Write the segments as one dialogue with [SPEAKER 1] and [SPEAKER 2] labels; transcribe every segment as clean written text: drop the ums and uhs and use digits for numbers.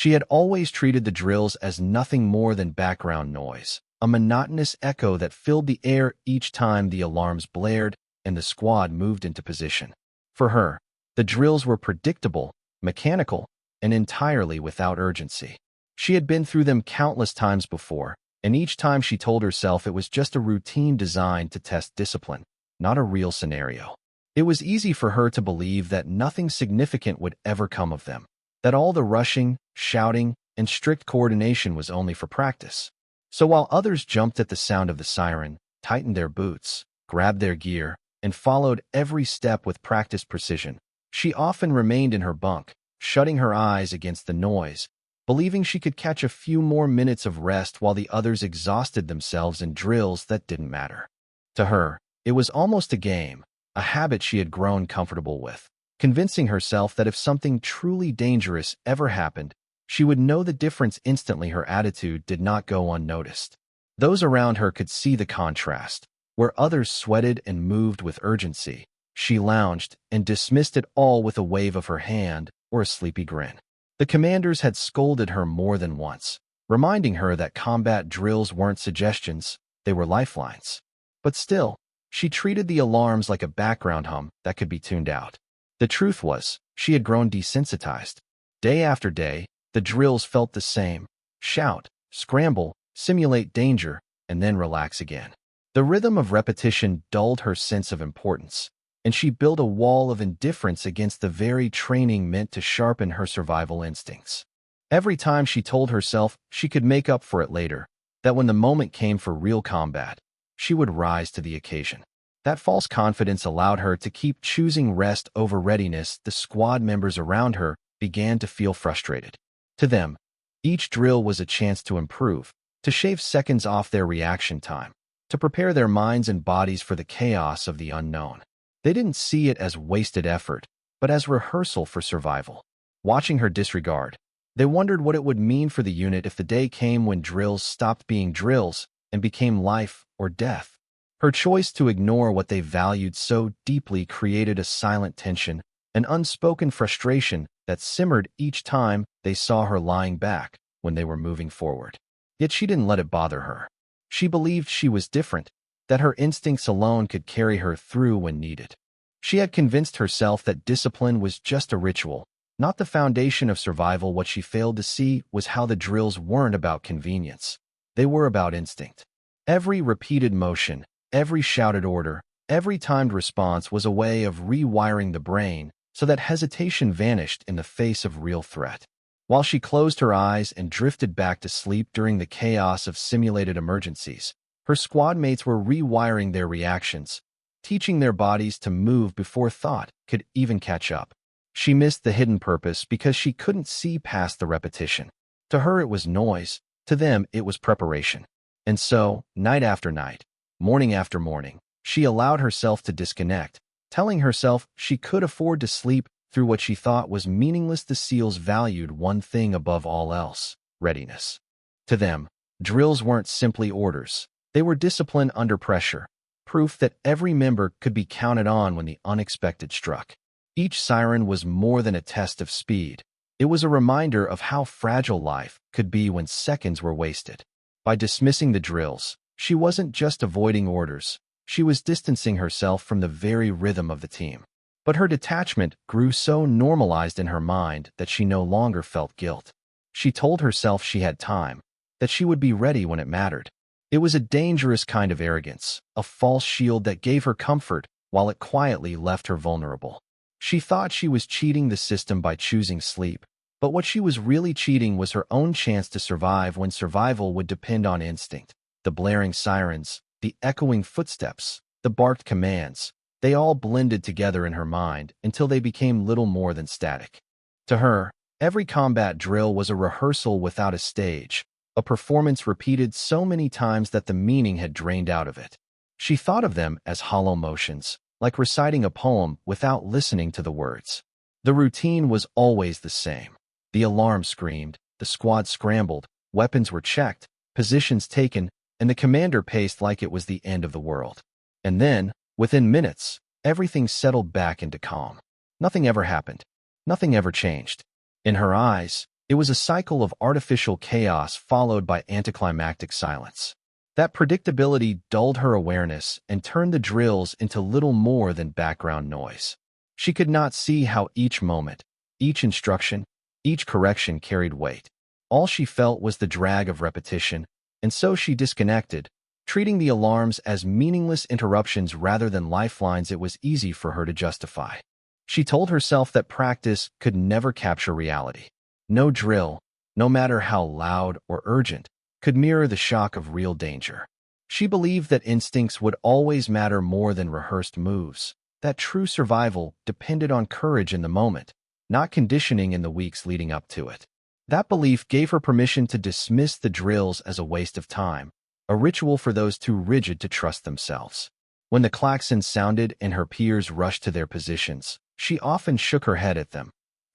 [SPEAKER 1] She had always treated the drills as nothing more than background noise, a monotonous echo that filled the air each time the alarms blared and the squad moved into position. For her, the drills were predictable, mechanical, and entirely without urgency. She had been through them countless times before, and each time she told herself it was just a routine designed to test discipline, not a real scenario. It was easy for her to believe that nothing significant would ever come of them, that all the rushing, shouting, and strict coordination was only for practice. So while others jumped at the sound of the siren, tightened their boots, grabbed their gear, and followed every step with practiced precision, she often remained in her bunk, shutting her eyes against the noise, believing she could catch a few more minutes of rest while the others exhausted themselves in drills that didn't matter. To her, it was almost a game, a habit she had grown comfortable with, convincing herself that if something truly dangerous ever happened, she would know the difference instantly. Her attitude did not go unnoticed. Those around her could see the contrast. Where others sweated and moved with urgency, she lounged and dismissed it all with a wave of her hand or a sleepy grin. The commanders had scolded her more than once, reminding her that combat drills weren't suggestions, they were lifelines. But still, she treated the alarms like a background hum that could be tuned out. The truth was, she had grown desensitized. Day after day, the drills felt the same: shout, scramble, simulate danger, and then relax again. The rhythm of repetition dulled her sense of importance, and she built a wall of indifference against the very training meant to sharpen her survival instincts. Every time she told herself she could make up for it later, that when the moment came for real combat, she would rise to the occasion. That false confidence allowed her to keep choosing rest over readiness. The squad members around her began to feel frustrated. To them, each drill was a chance to improve, to shave seconds off their reaction time, to prepare their minds and bodies for the chaos of the unknown. They didn't see it as wasted effort, but as rehearsal for survival. Watching her disregard, they wondered what it would mean for the unit if the day came when drills stopped being drills and became life or death. Her choice to ignore what they valued so deeply created a silent tension, an unspoken frustration that simmered each time they saw her lying back when they were moving forward. Yet she didn't let it bother her. She believed she was different, that her instincts alone could carry her through when needed. She had convinced herself that discipline was just a ritual, not the foundation of survival. What she failed to see was how the drills weren't about convenience. They were about instinct. Every repeated motion, every shouted order, every timed response was a way of rewiring the brain so that hesitation vanished in the face of real threat. While she closed her eyes and drifted back to sleep during the chaos of simulated emergencies, her squad mates were rewiring their reactions, teaching their bodies to move before thought could even catch up. She missed the hidden purpose because she couldn't see past the repetition. To her it was noise, to them it was preparation. And so, night after night, morning after morning, she allowed herself to disconnect, telling herself she could afford to sleep through what she thought was meaningless. The SEALs valued one thing above all else: readiness. To them, drills weren't simply orders. They were discipline under pressure, proof that every member could be counted on when the unexpected struck. Each siren was more than a test of speed. It was a reminder of how fragile life could be when seconds were wasted. By dismissing the drills, she wasn't just avoiding orders, she was distancing herself from the very rhythm of the team. But her detachment grew so normalized in her mind that she no longer felt guilt. She told herself she had time, that she would be ready when it mattered. It was a dangerous kind of arrogance, a false shield that gave her comfort while it quietly left her vulnerable. She thought she was cheating the system by choosing sleep, but what she was really cheating was her own chance to survive when survival would depend on instinct. The blaring sirens, the echoing footsteps, the barked commands, they all blended together in her mind until they became little more than static. To her, every combat drill was a rehearsal without a stage, a performance repeated so many times that the meaning had drained out of it. She thought of them as hollow motions, like reciting a poem without listening to the words. The routine was always the same. The alarm screamed, the squad scrambled, weapons were checked, positions taken, and the commander paced like it was the end of the world. And then, within minutes, everything settled back into calm. Nothing ever happened. Nothing ever changed. In her eyes, It was a cycle of artificial chaos followed by anticlimactic silence. That predictability dulled her awareness and turned the drills into little more than background noise. She could not see how each moment, each instruction, each correction carried weight. All she felt was the drag of repetition, and so she disconnected, treating the alarms as meaningless interruptions rather than lifelines it was easy for her to justify. She told herself that practice could never capture reality. No drill, no matter how loud or urgent, could mirror the shock of real danger. She believed that instincts would always matter more than rehearsed moves, that true survival depended on courage in the moment, not conditioning in the weeks leading up to it. That belief gave her permission to dismiss the drills as a waste of time, a ritual for those too rigid to trust themselves. When the klaxon sounded and her peers rushed to their positions, she often shook her head at them,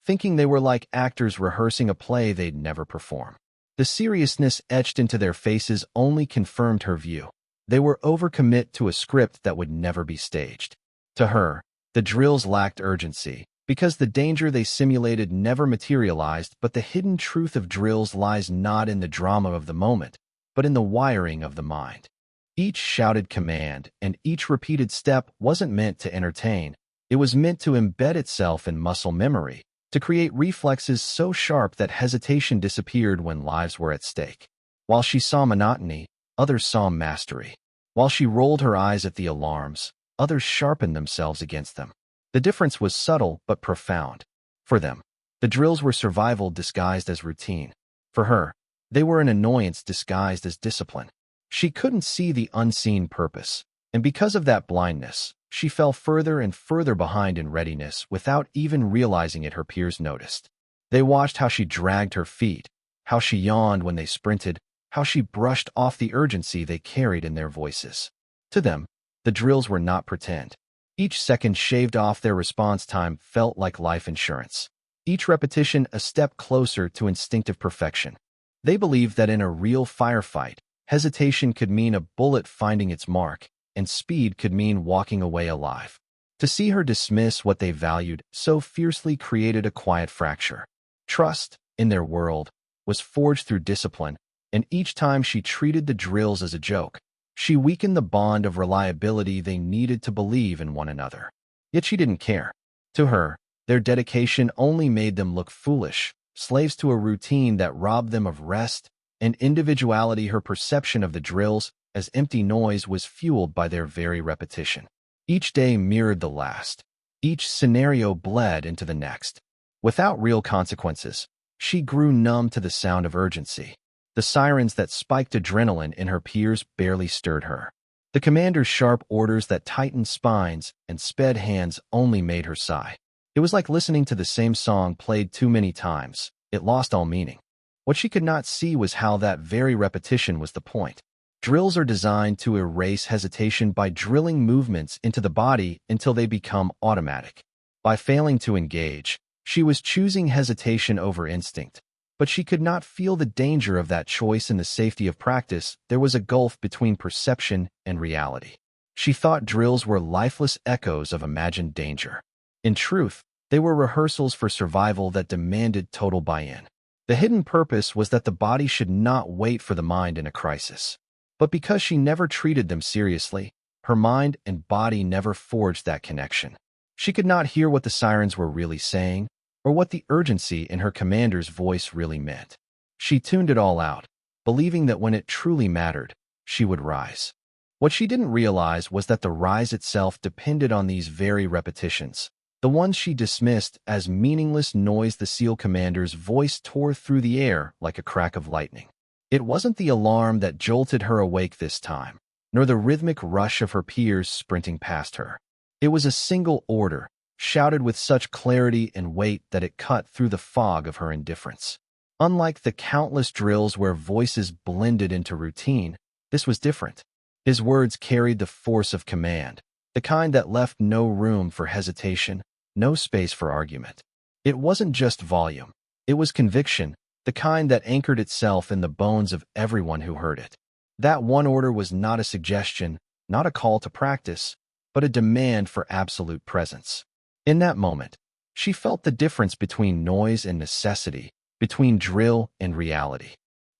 [SPEAKER 1] thinking they were like actors rehearsing a play they'd never perform. The seriousness etched into their faces only confirmed her view. They were overcommit to a script that would never be staged. To her, the drills lacked urgency, because the danger they simulated never materialized, but the hidden truth of drills lies not in the drama of the moment, but in the wiring of the mind. Each shouted command and each repeated step wasn't meant to entertain. It was meant to embed itself in muscle memory, to create reflexes so sharp that hesitation disappeared when lives were at stake. While she saw monotony, others saw mastery. While she rolled her eyes at the alarms, others sharpened themselves against them. The difference was subtle but profound. For them, the drills were survival disguised as routine. For her, they were an annoyance disguised as discipline. She couldn't see the unseen purpose, and because of that blindness, she fell further and further behind in readiness without even realizing it. Her peers noticed. They watched how she dragged her feet, how she yawned when they sprinted, how she brushed off the urgency they carried in their voices. To them, the drills were not pretend. Each second shaved off their response time felt like life insurance. Each repetition a step closer to instinctive perfection. They believed that in a real firefight, hesitation could mean a bullet finding its mark, and speed could mean walking away alive. To see her dismiss what they valued so fiercely created a quiet fracture. Trust, in their world, was forged through discipline, and each time she treated the drills as a joke, she weakened the bond of reliability they needed to believe in one another. Yet she didn't care. To her, their dedication only made them look foolish, slaves to a routine that robbed them of rest and individuality. Her perception of the drills as empty noise was fueled by their very repetition. Each day mirrored the last. Each scenario bled into the next. Without real consequences, she grew numb to the sound of urgency. The sirens that spiked adrenaline in her peers barely stirred her. The commander's sharp orders that tightened spines and sped hands only made her sigh. It was like listening to the same song played too many times. It lost all meaning. What she could not see was how that very repetition was the point. Drills are designed to erase hesitation by drilling movements into the body until they become automatic. By failing to engage, she was choosing hesitation over instinct. But she could not feel the danger of that choice in the safety of practice. There was a gulf between perception and reality. She thought drills were lifeless echoes of imagined danger. In truth, they were rehearsals for survival that demanded total buy-in. The hidden purpose was that the body should not wait for the mind in a crisis. But because she never treated them seriously, her mind and body never forged that connection. She could not hear what the sirens were really saying, or what the urgency in her commander's voice really meant. She tuned it all out, believing that when it truly mattered, she would rise. What she didn't realize was that the rise itself depended on these very repetitions, the ones she dismissed as meaningless noise. The SEAL commander's voice tore through the air like a crack of lightning. It wasn't the alarm that jolted her awake this time, nor the rhythmic rush of her peers sprinting past her. It was a single order, shouted with such clarity and weight that it cut through the fog of her indifference. Unlike the countless drills where voices blended into routine, this was different. His words carried the force of command, the kind that left no room for hesitation, no space for argument. It wasn't just volume. It was conviction, the kind that anchored itself in the bones of everyone who heard it. That one order was not a suggestion, not a call to practice, but a demand for absolute presence. In that moment, she felt the difference between noise and necessity, between drill and reality.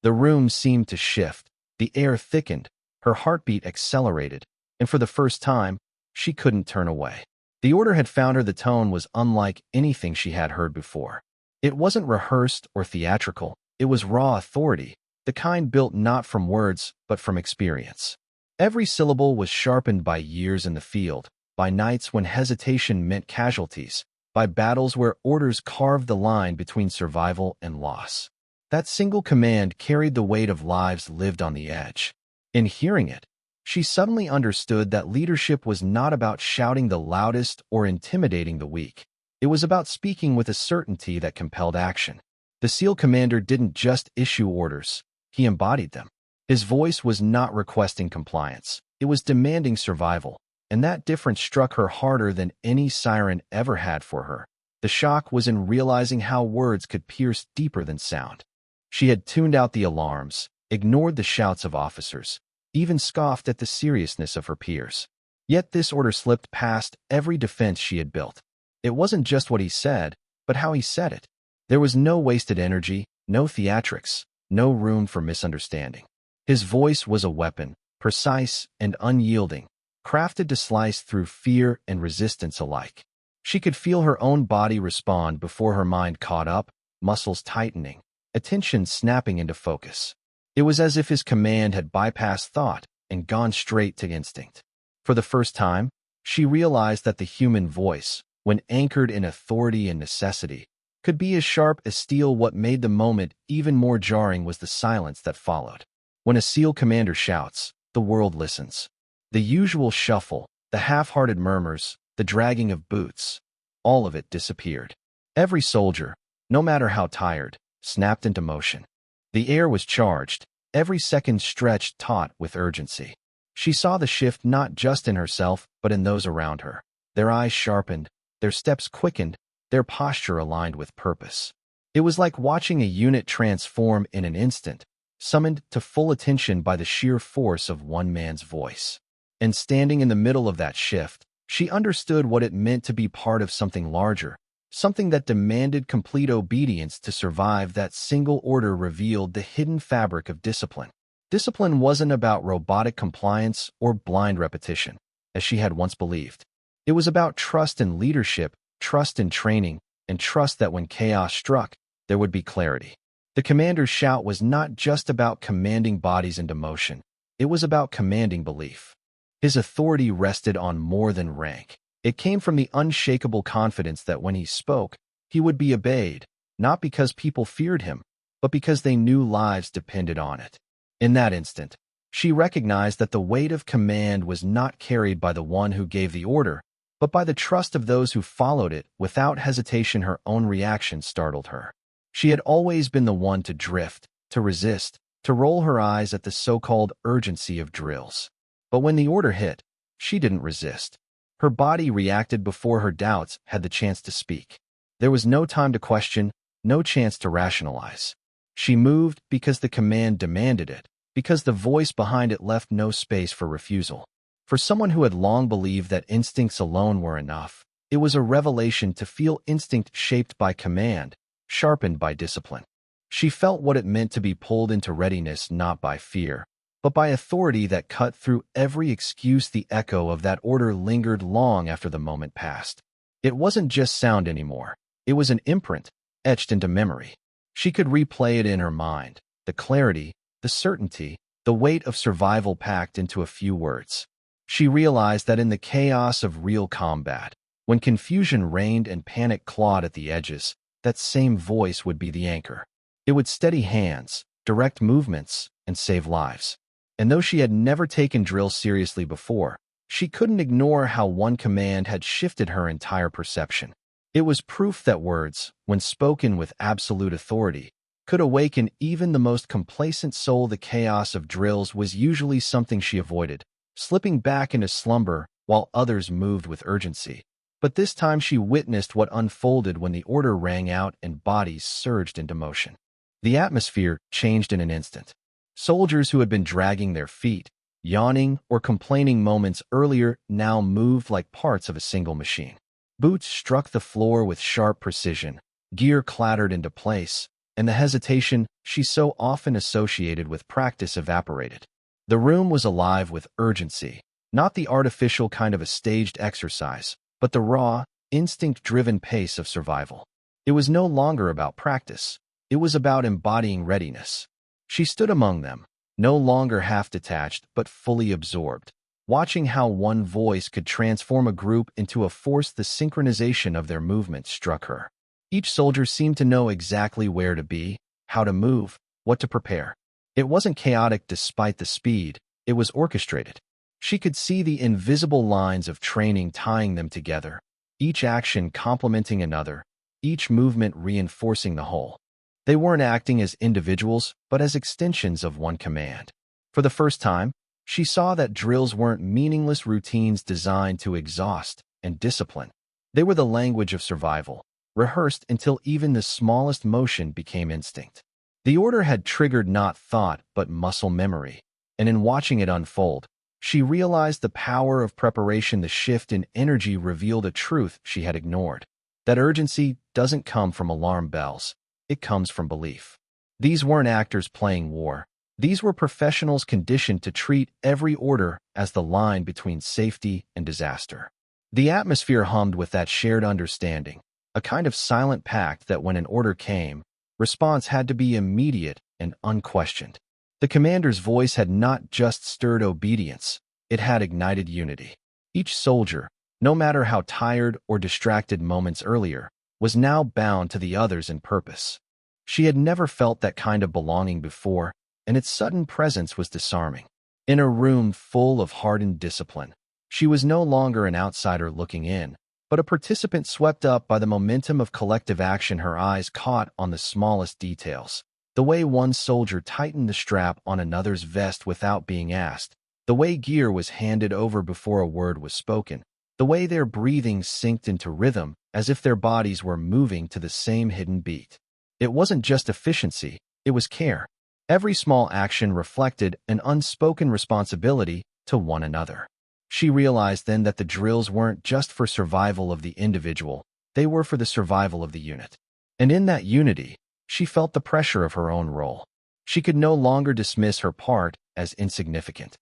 [SPEAKER 1] The room seemed to shift, the air thickened, her heartbeat accelerated, and for the first time, she couldn't turn away. The order had found her. The tone was unlike anything she had heard before. It wasn't rehearsed or theatrical, it was raw authority, the kind built not from words but from experience. Every syllable was sharpened by years in the field, by nights when hesitation meant casualties, by battles where orders carved the line between survival and loss. That single command carried the weight of lives lived on the edge. In hearing it, she suddenly understood that leadership was not about shouting the loudest or intimidating the weak. It was about speaking with a certainty that compelled action. The SEAL commander didn't just issue orders, he embodied them. His voice was not requesting compliance, it was demanding survival, and that difference struck her harder than any siren ever had for her. The shock was in realizing how words could pierce deeper than sound. She had tuned out the alarms, ignored the shouts of officers, even scoffed at the seriousness of her peers. Yet this order slipped past every defense she had built. It wasn't just what he said, but how he said it. There was no wasted energy, no theatrics, no room for misunderstanding. His voice was a weapon, precise and unyielding, crafted to slice through fear and resistance alike. She could feel her own body respond before her mind caught up, muscles tightening, attention snapping into focus. It was as if his command had bypassed thought and gone straight to instinct. For the first time, she realized that the human voice, when anchored in authority and necessity, could be as sharp as steel. What made the moment even more jarring was the silence that followed. When a SEAL commander shouts, the world listens. The usual shuffle, the half-hearted murmurs, the dragging of boots, all of it disappeared. Every soldier, no matter how tired, snapped into motion. The air was charged, every second stretched taut with urgency. She saw the shift not just in herself, but in those around her. Their eyes sharpened, their steps quickened, their posture aligned with purpose. It was like watching a unit transform in an instant, summoned to full attention by the sheer force of one man's voice. And standing in the middle of that shift, she understood what it meant to be part of something larger, something that demanded complete obedience to survive. That single order revealed the hidden fabric of discipline. Discipline wasn't about robotic compliance or blind repetition, as she had once believed. It was about trust in leadership, trust in training, and trust that when chaos struck, there would be clarity. The commander's shout was not just about commanding bodies into motion. It was about commanding belief. His authority rested on more than rank. It came from the unshakable confidence that when he spoke, he would be obeyed, not because people feared him, but because they knew lives depended on it. In that instant, she recognized that the weight of command was not carried by the one who gave the order, but by the trust of those who followed it. Without hesitation, her own reaction startled her. She had always been the one to drift, to resist, to roll her eyes at the so-called urgency of drills. But when the order hit, she didn't resist. Her body reacted before her doubts had the chance to speak. There was no time to question, no chance to rationalize. She moved because the command demanded it, because the voice behind it left no space for refusal. For someone who had long believed that instincts alone were enough, it was a revelation to feel instinct shaped by command, sharpened by discipline. She felt what it meant to be pulled into readiness not by fear, but by authority that cut through every excuse. The echo of that order lingered long after the moment passed. It wasn't just sound anymore. It was an imprint, etched into memory. She could replay it in her mind, the clarity, the certainty, the weight of survival packed into a few words. She realized that in the chaos of real combat, when confusion reigned and panic clawed at the edges, that same voice would be the anchor. It would steady hands, direct movements, and save lives. And though she had never taken drills seriously before, she couldn't ignore how one command had shifted her entire perception. It was proof that words, when spoken with absolute authority, could awaken even the most complacent soul. The chaos of drills was usually something she avoided, slipping back into slumber while others moved with urgency. But this time she witnessed what unfolded when the order rang out and bodies surged into motion. The atmosphere changed in an instant. Soldiers who had been dragging their feet, yawning, or complaining moments earlier now moved like parts of a single machine. Boots struck the floor with sharp precision, gear clattered into place, and the hesitation she so often associated with practice evaporated. The room was alive with urgency, not the artificial kind of a staged exercise, but the raw, instinct-driven pace of survival. It was no longer about practice. It was about embodying readiness. She stood among them, no longer half-detached but fully absorbed, watching how one voice could transform a group into a force. The synchronization of their movements struck her. Each soldier seemed to know exactly where to be, how to move, what to prepare. It wasn't chaotic despite the speed, it was orchestrated. She could see the invisible lines of training tying them together, each action complementing another, each movement reinforcing the whole. They weren't acting as individuals, but as extensions of one command. For the first time, she saw that drills weren't meaningless routines designed to exhaust and discipline. They were the language of survival, rehearsed until even the smallest motion became instinct. The order had triggered not thought but muscle memory, and in watching it unfold, she realized the power of preparation. The shift in energy revealed a truth she had ignored. That urgency doesn't come from alarm bells, it comes from belief. These weren't actors playing war. These were professionals conditioned to treat every order as the line between safety and disaster. The atmosphere hummed with that shared understanding, a kind of silent pact that when an order came, response had to be immediate and unquestioned. The commander's voice had not just stirred obedience, it had ignited unity. Each soldier, no matter how tired or distracted moments earlier, was now bound to the others in purpose. She had never felt that kind of belonging before, and its sudden presence was disarming. In a room full of hardened discipline, she was no longer an outsider looking in, but a participant swept up by the momentum of collective action. Her eyes caught on the smallest details. The way one soldier tightened the strap on another's vest without being asked, the way gear was handed over before a word was spoken, the way their breathing synced into rhythm as if their bodies were moving to the same hidden beat. It wasn't just efficiency, it was care. Every small action reflected an unspoken responsibility to one another. She realized then that the drills weren't just for survival of the individual, they were for the survival of the unit. And in that unity, she felt the pressure of her own role. She could no longer dismiss her part as insignificant.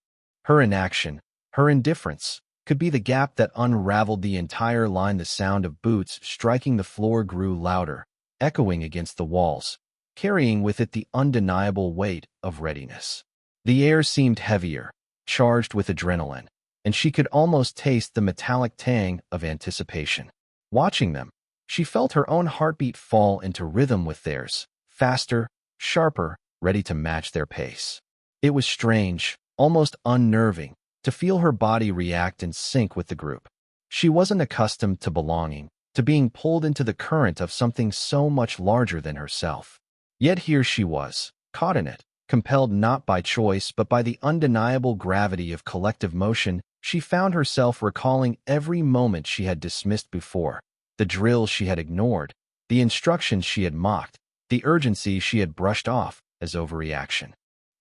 [SPEAKER 1] Her inaction, her indifference, could be the gap that unraveled the entire line. The sound of boots striking the floor grew louder, echoing against the walls, carrying with it the undeniable weight of readiness. The air seemed heavier, charged with adrenaline, and she could almost taste the metallic tang of anticipation. Watching them, she felt her own heartbeat fall into rhythm with theirs, faster, sharper, ready to match their pace. It was strange, almost unnerving, to feel her body react and sync with the group. She wasn't accustomed to belonging, to being pulled into the current of something so much larger than herself. Yet here she was, caught in it, compelled not by choice but by the undeniable gravity of collective motion. She found herself recalling every moment she had dismissed before, the drills she had ignored, the instructions she had mocked, the urgency she had brushed off as overreaction.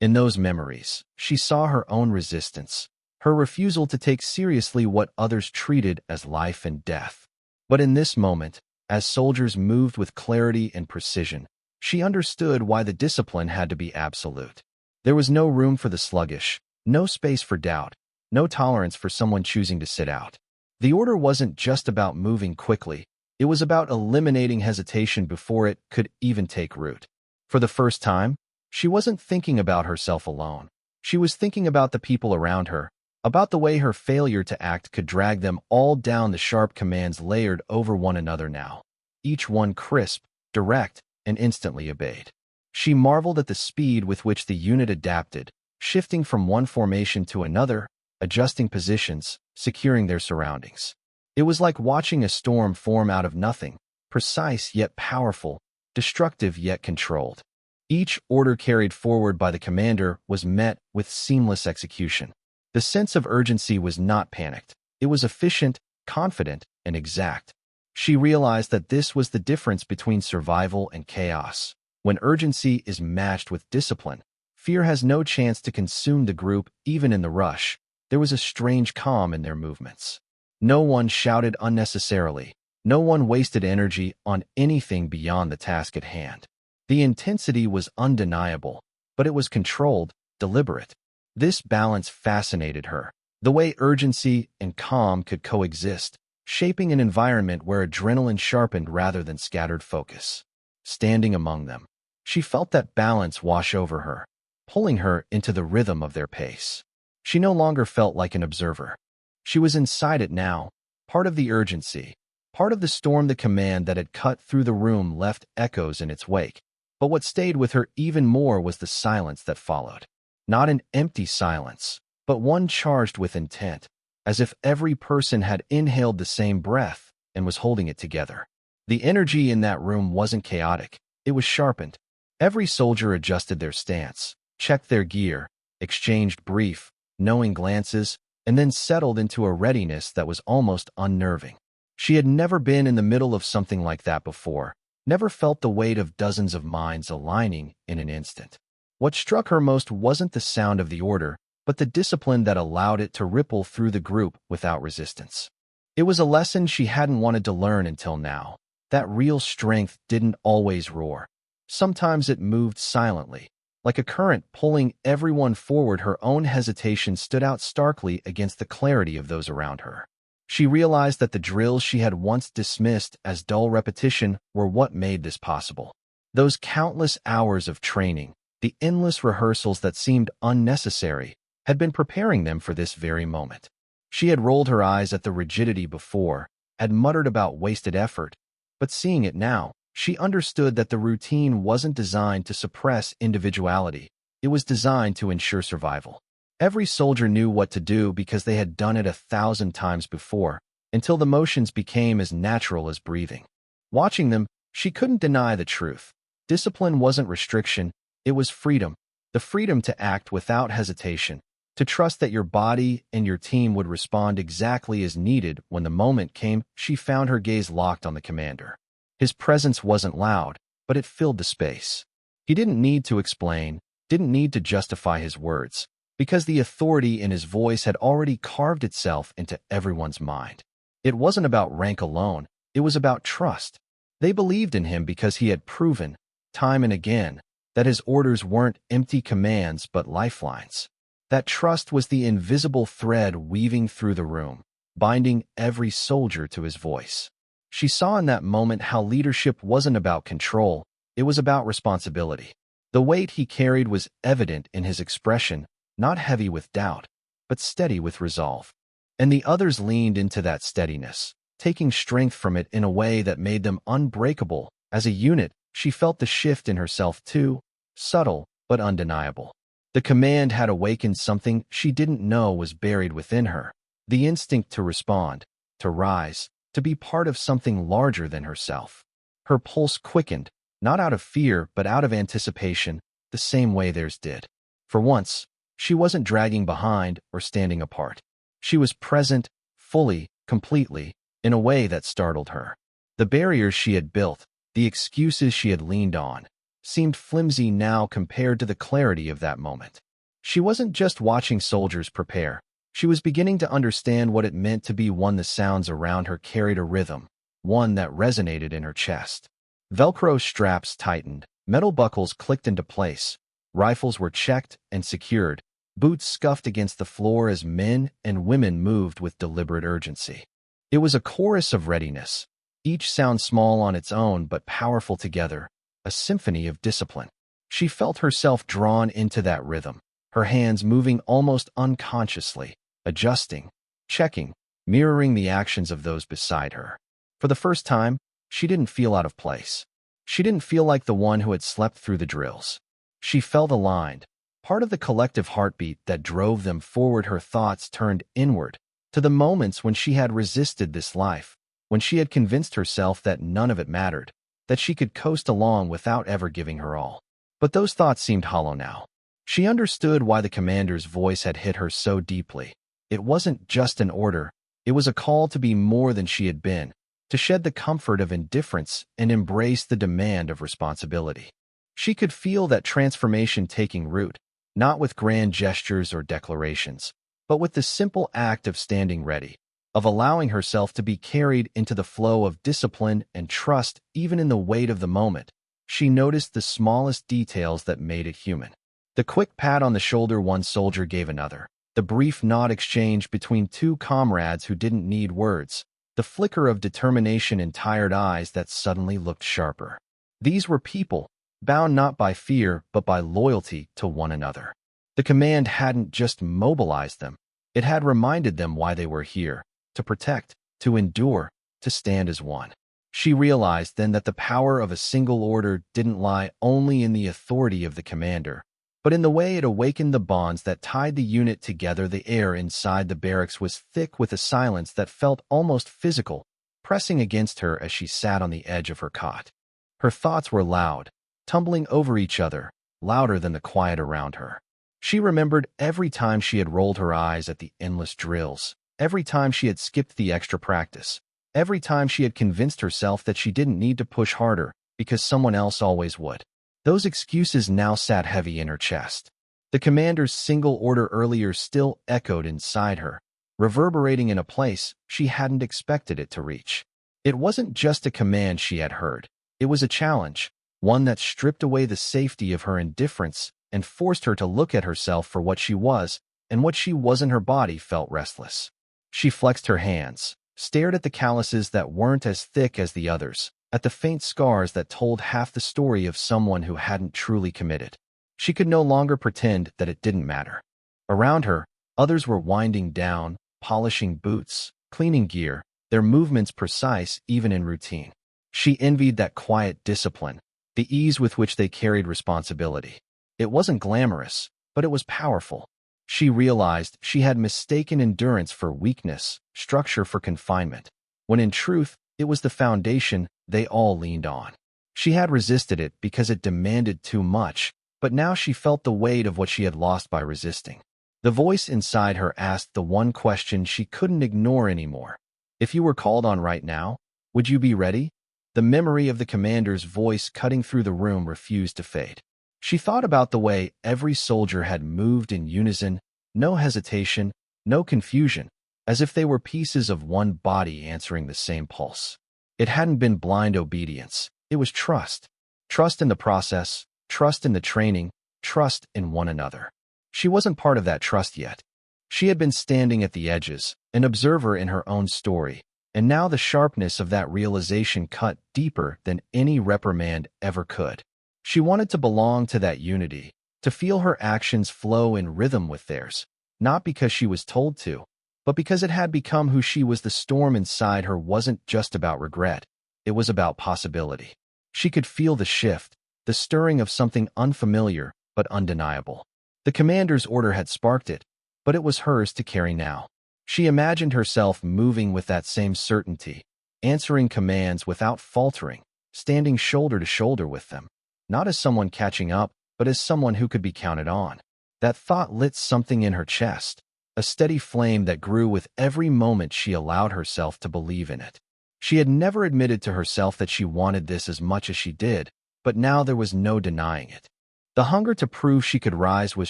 [SPEAKER 1] In those memories, she saw her own resistance, her refusal to take seriously what others treated as life and death. But in this moment, as soldiers moved with clarity and precision, she understood why the discipline had to be absolute. There was no room for the sluggish, no space for doubt, no tolerance for someone choosing to sit out. The order wasn't just about moving quickly, it was about eliminating hesitation before it could even take root. For the first time, she wasn't thinking about herself alone. She was thinking about the people around her, about the way her failure to act could drag them all down. The sharp commands layered over one another now, each one crisp, direct, and instantly obeyed. She marveled at the speed with which the unit adapted, shifting from one formation to another, adjusting positions, securing their surroundings. It was like watching a storm form out of nothing, precise yet powerful, destructive yet controlled. Each order carried forward by the commander was met with seamless execution. The sense of urgency was not panicked. It was efficient, confident, and exact. She realized that this was the difference between survival and chaos. When urgency is matched with discipline, fear has no chance to consume the group. Even in the rush, there was a strange calm in their movements. No one shouted unnecessarily. No one wasted energy on anything beyond the task at hand. The intensity was undeniable, but it was controlled, deliberate. This balance fascinated her, the way urgency and calm could coexist, shaping an environment where adrenaline sharpened rather than scattered focus. Standing among them, she felt that balance wash over her, pulling her into the rhythm of their pace. She no longer felt like an observer. She was inside it now, part of the urgency, part of the storm. The command that had cut through the room left echoes in its wake. But what stayed with her even more was the silence that followed. Not an empty silence, but one charged with intent, as if every person had inhaled the same breath and was holding it together. The energy in that room wasn't chaotic, it was sharpened. Every soldier adjusted their stance, checked their gear, exchanged brief, knowing glances, and then settled into a readiness that was almost unnerving. She had never been in the middle of something like that before, never felt the weight of dozens of minds aligning in an instant. What struck her most wasn't the sound of the order, but the discipline that allowed it to ripple through the group without resistance. It was a lesson she hadn't wanted to learn until now, that real strength didn't always roar. Sometimes it moved silently, like a current pulling everyone forward. Her own hesitation stood out starkly against the clarity of those around her. She realized that the drills she had once dismissed as dull repetition were what made this possible. Those countless hours of training, the endless rehearsals that seemed unnecessary, had been preparing them for this very moment. She had rolled her eyes at the rigidity before, had muttered about wasted effort, but seeing it now, she understood that the routine wasn't designed to suppress individuality. It was designed to ensure survival. Every soldier knew what to do because they had done it 1,000 times before, until the motions became as natural as breathing. Watching them, she couldn't deny the truth. Discipline wasn't restriction, it was freedom. The freedom to act without hesitation, to trust that your body and your team would respond exactly as needed when the moment came. She found her gaze locked on the commander. His presence wasn't loud, but it filled the space. He didn't need to explain, didn't need to justify his words, because the authority in his voice had already carved itself into everyone's mind. It wasn't about rank alone, it was about trust. They believed in him because he had proven, time and again, that his orders weren't empty commands but lifelines. That trust was the invisible thread weaving through the room, binding every soldier to his voice. She saw in that moment how leadership wasn't about control, it was about responsibility. The weight he carried was evident in his expression, not heavy with doubt, but steady with resolve. And the others leaned into that steadiness, taking strength from it in a way that made them unbreakable. As a unit, she felt the shift in herself too, subtle but undeniable. The command had awakened something she didn't know was buried within her, the instinct to respond, to rise, to be part of something larger than herself. Her pulse quickened, not out of fear but out of anticipation, the same way theirs did. For once, she wasn't dragging behind or standing apart. She was present, fully, completely, in a way that startled her. The barriers she had built, the excuses she had leaned on, seemed flimsy now compared to the clarity of that moment. She wasn't just watching soldiers prepare. She was beginning to understand what it meant to be one. The sounds around her carried a rhythm, one that resonated in her chest. Velcro straps tightened, metal buckles clicked into place, rifles were checked and secured, boots scuffed against the floor as men and women moved with deliberate urgency. It was a chorus of readiness, each sound small on its own but powerful together, a symphony of discipline. She felt herself drawn into that rhythm, her hands moving almost unconsciously, adjusting, checking, mirroring the actions of those beside her. For the first time, she didn't feel out of place. She didn't feel like the one who had slept through the drills. She felt aligned, part of the collective heartbeat that drove them forward. Her thoughts turned inward, to the moments when she had resisted this life, when she had convinced herself that none of it mattered, that she could coast along without ever giving her all. But those thoughts seemed hollow now. She understood why the commander's voice had hit her so deeply. It wasn't just an order, it was a call to be more than she had been, to shed the comfort of indifference and embrace the demand of responsibility. She could feel that transformation taking root, not with grand gestures or declarations, but with the simple act of standing ready, of allowing herself to be carried into the flow of discipline and trust even in the weight of the moment. She noticed the smallest details that made it human. The quick pat on the shoulder one soldier gave another, the brief nod exchange between two comrades who didn't need words, the flicker of determination in tired eyes that suddenly looked sharper. These were people, bound not by fear but by loyalty to one another. The command hadn't just mobilized them, it had reminded them why they were here, to protect, to endure, to stand as one. She realized then that the power of a single order didn't lie only in the authority of the commander, but in the way it awakened the bonds that tied the unit together. The air inside the barracks was thick with a silence that felt almost physical, pressing against her as she sat on the edge of her cot. Her thoughts were loud, tumbling over each other, louder than the quiet around her. She remembered every time she had rolled her eyes at the endless drills, every time she had skipped the extra practice, every time she had convinced herself that she didn't need to push harder because someone else always would. Those excuses now sat heavy in her chest. The commander's single order earlier still echoed inside her, reverberating in a place she hadn't expected it to reach. It wasn't just a command she had heard. It was a challenge, one that stripped away the safety of her indifference and forced her to look at herself for what she was, and what she wasn't. Her body felt restless. She flexed her hands, stared at the calluses that weren't as thick as the others, at the faint scars that told half the story of someone who hadn't truly committed. She could no longer pretend that it didn't matter. Around her, others were winding down, polishing boots, cleaning gear, their movements precise even in routine. She envied that quiet discipline, the ease with which they carried responsibility. It wasn't glamorous, but it was powerful. She realized she had mistaken endurance for weakness, structure for confinement, when in truth, it was the foundation they all leaned on. She had resisted it because it demanded too much, but now she felt the weight of what she had lost by resisting. The voice inside her asked the one question she couldn't ignore anymore. If you were called on right now, would you be ready? The memory of the commander's voice cutting through the room refused to fade. She thought about the way every soldier had moved in unison, no hesitation, no confusion, as if they were pieces of one body answering the same pulse. It hadn't been blind obedience, it was trust. Trust in the process, trust in the training, trust in one another. She wasn't part of that trust yet. She had been standing at the edges, an observer in her own story, and now the sharpness of that realization cut deeper than any reprimand ever could. She wanted to belong to that unity, to feel her actions flow in rhythm with theirs, not because she was told to, but because it had become who she was. The storm inside her wasn't just about regret, it was about possibility. She could feel the shift, the stirring of something unfamiliar but undeniable. The commander's order had sparked it, but it was hers to carry now. She imagined herself moving with that same certainty, answering commands without faltering, standing shoulder to shoulder with them. Not as someone catching up, but as someone who could be counted on. That thought lit something in her chest, a steady flame that grew with every moment she allowed herself to believe in it. She had never admitted to herself that she wanted this as much as she did, but now there was no denying it. The hunger to prove she could rise was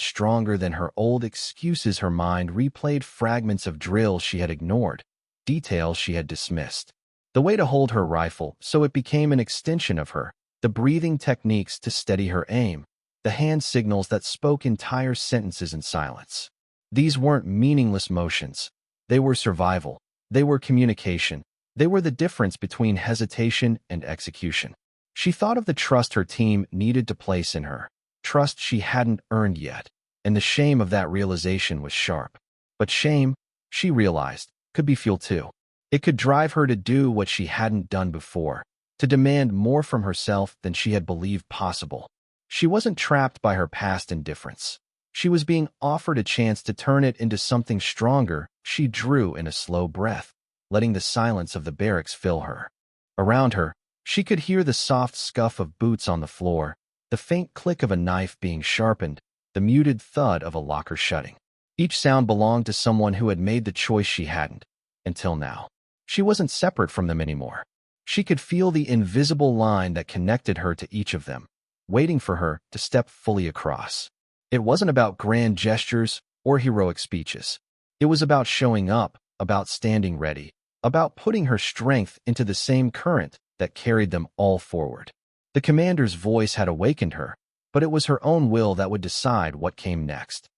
[SPEAKER 1] stronger than her old excuses. Her mind replayed fragments of drills she had ignored, details she had dismissed. The way to hold her rifle so it became an extension of her, the breathing techniques to steady her aim, the hand signals that spoke entire sentences in silence. These weren't meaningless motions. They were survival. They were communication. They were the difference between hesitation and execution. She thought of the trust her team needed to place in her, trust she hadn't earned yet, and the shame of that realization was sharp. But shame, she realized, could be fuel too. It could drive her to do what she hadn't done before, to demand more from herself than she had believed possible. She wasn't trapped by her past indifference. She was being offered a chance to turn it into something stronger. She drew in a slow breath, letting the silence of the barracks fill her. Around her, she could hear the soft scuff of boots on the floor, the faint click of a knife being sharpened, the muted thud of a locker shutting. Each sound belonged to someone who had made the choice she hadn't, until now. She wasn't separate from them anymore. She could feel the invisible line that connected her to each of them, waiting for her to step fully across. It wasn't about grand gestures or heroic speeches. It was about showing up, about standing ready, about putting her strength into the same current that carried them all forward. The commander's voice had awakened her, but it was her own will that would decide what came next.